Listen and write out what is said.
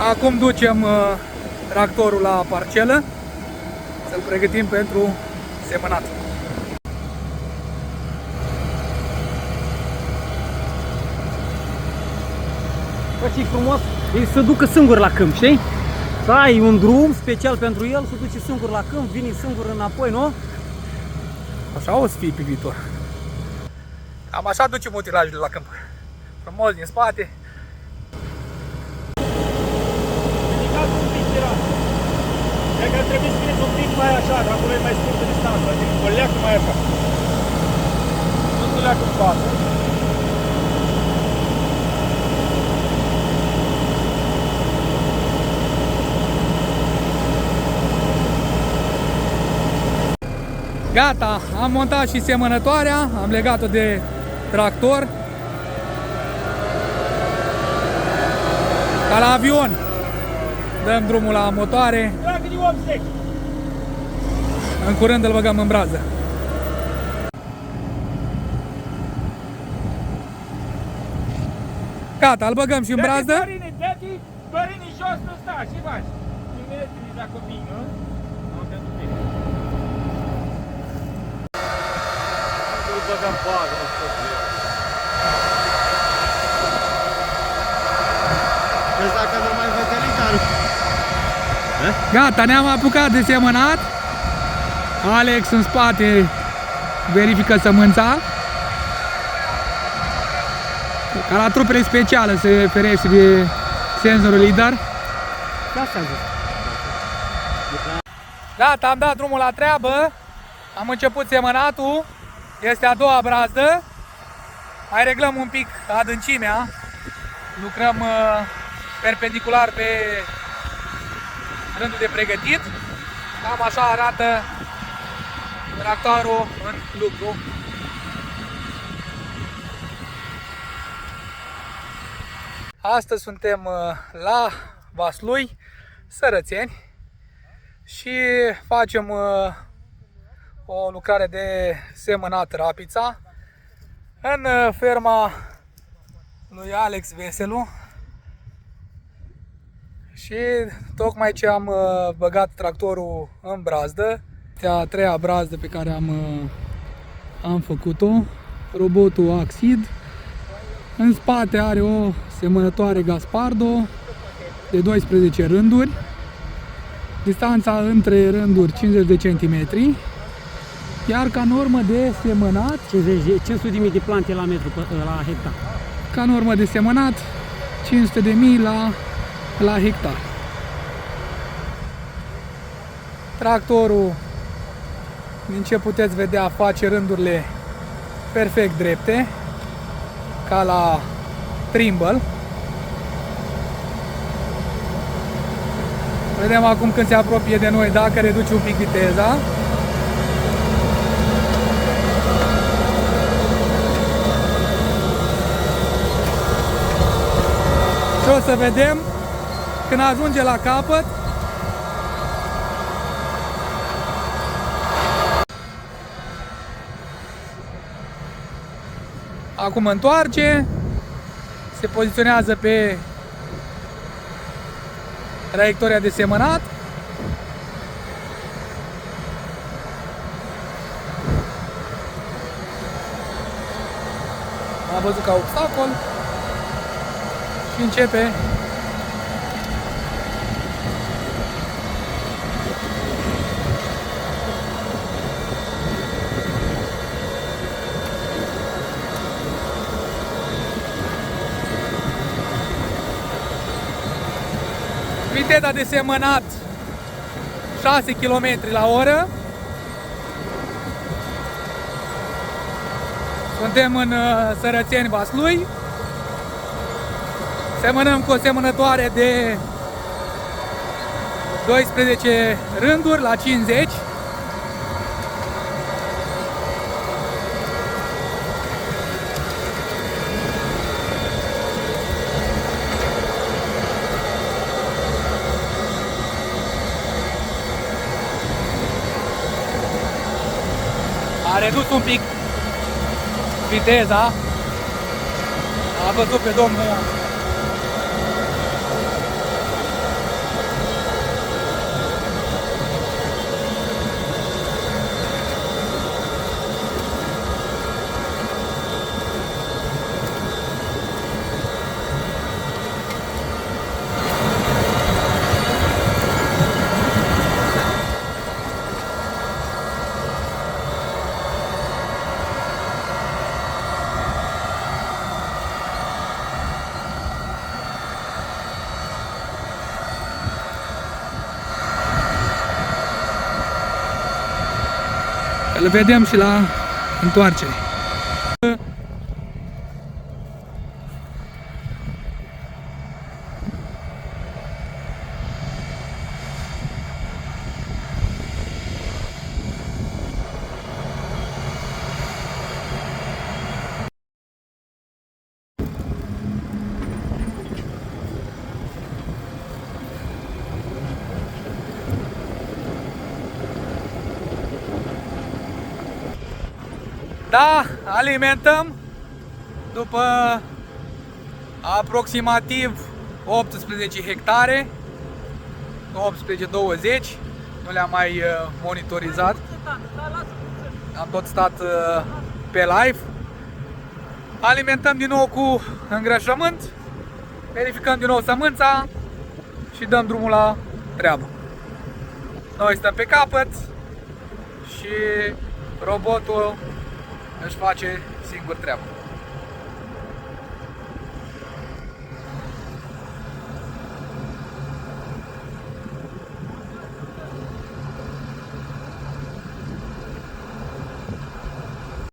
Acum ducem tractorul la parcelă să-l pregătim pentru semănat. Bă, ce frumos e să ducă singur la câmp, știi? Să ai un drum special pentru el, să duce singur la câmp, vine singur înapoi, nu? Așa o să fie pe viitor. Cam așa ducem utilajele la câmp. Frumos din spate. Ridicați un pic tirat. Cred că ar trebui să fiți un pic mai așa, că acolo e mai scurtă distanță. Adică o leacă mai așa. Nu se leacă în față. Gata, am montat și semănătoarea, am legat-o de tractor. Ca la avion. Dăm drumul la motoare. În curând îl băgăm în brază. Gata, îl băgăm și în brază. Dorini jos nu sta, ce faci? Imediat dacă vin, nu? Am pentru tine. Îl băgăm bază, nu știu. Vezi dacă nu mai vedelit, dar... Gata, ne-am apucat de semănat. Alex în spate verifică sămânța. Ca la trupele speciale se ferește de senzorul LIDAR. Gata, am dat drumul la treabă. Am început semănatul. Este a doua brazdă. Mai reglăm un pic adâncimea. Lucrăm perpendicular pe rândul de pregătit. Cam așa arată tractorul în lucru. Astăzi suntem la Vaslui, Sărățeni, și facem o lucrare de semănat rapița în ferma lui Alex Veselu. Și tocmai ce am băgat tractorul în brazdă, este a treia brazdă pe care am făcut-o, robotul Axid. În spate are o semănătoare Gaspardo de 12 rânduri, distanța între rânduri 50 de centimetri, iar ca normă de semănat, 500.000 de plante la metru la hectar. Ca normă de semănat, 500.000 la hectar. Tractorul, din ce puteți vedea, face rândurile perfect drepte, ca la Trimble. Vedem acum când se apropie de noi dacă reduce un pic viteza. Și o să vedem când ajunge la capăt. Acum întoarce, se poziționează pe traiectoria de semănat. Am văzut ca obstacol și începe . Viteza de semănat 6 km la oră. Suntem în Sărățeni, Vaslui. Semănăm cu o semănătoare de 12 rânduri la 50. A redus un pic viteza. A văzut pe domnul Îl vedem și la întoarcere. Da, alimentăm după aproximativ 18 hectare, 18-20, nu le-am mai monitorizat, am tot stat pe live. Alimentăm din nou cu îngrășământ, verificăm din nou sămânța și dăm drumul la treabă. Noi stăm pe capăt și robotul își face singur treaba.